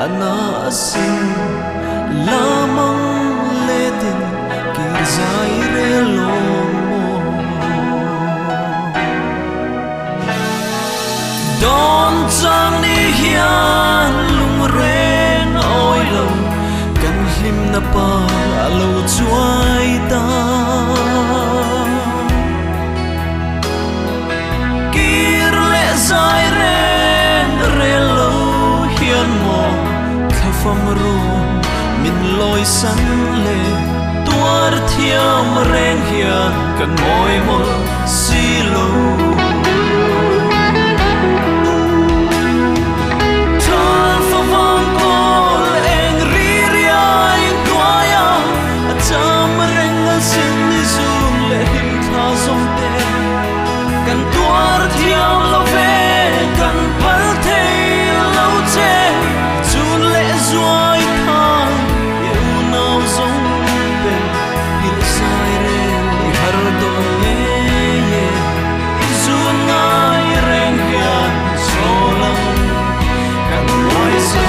Ana asin lamang letin kirzai relong mo Don chang ni hian lung ren oi lo kan hlim na pa alo chuai ta kir le zai ren relo hian mo khafam ro min loi san le tuar thiam reng hian kan moi mo silo kan tuar thiam lo ve kan pal thei lo che chun le zuai thang eu nau zong pe hil sai re li har do ye ye izun ngai reng hian solang kan moi so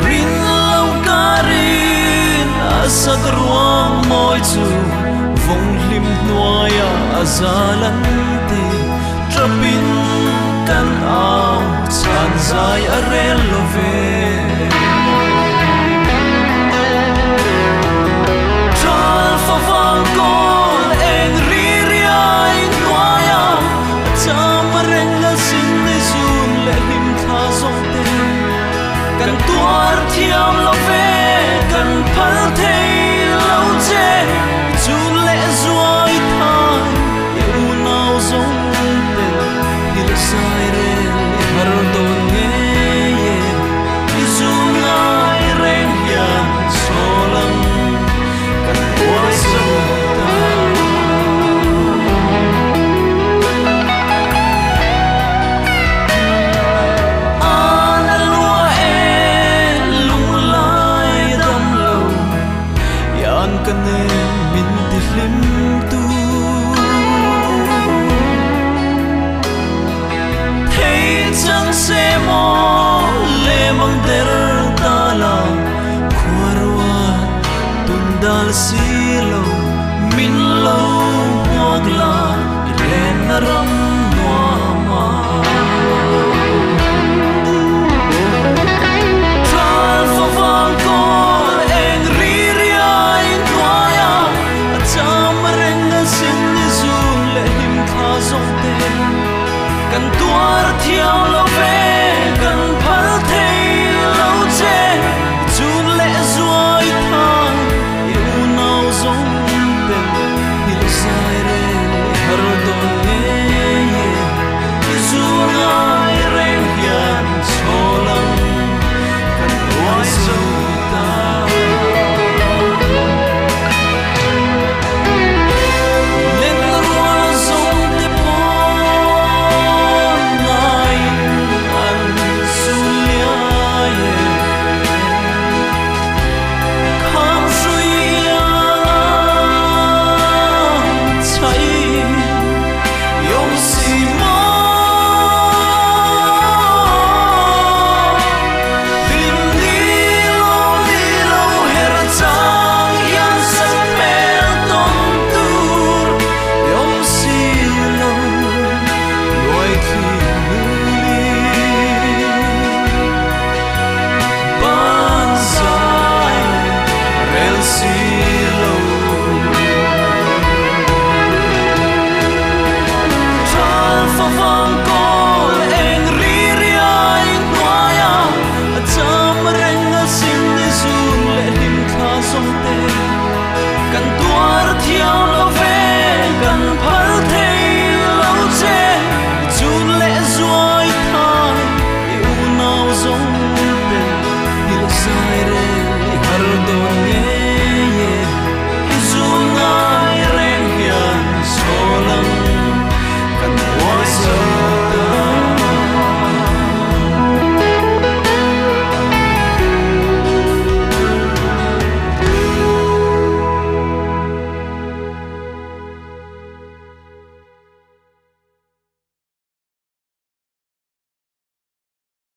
rin lau karin asat ruang moi chu vong lim noya azalan ti trapin kan au chan zai arel love tral fa vang kol eng ri riai noya cham reng la sin ni sun le lim tha zong te kan tuar thiam lo ve kan pal thei lo che chun le zuai thang eu nau zong te hil sai re har do nge ye izun ngai reng hian solang kan tuar sa kane min ti hlim tu thei chang se mo le mang der tala khwarwa tundal silo min lo mogla ren ram noama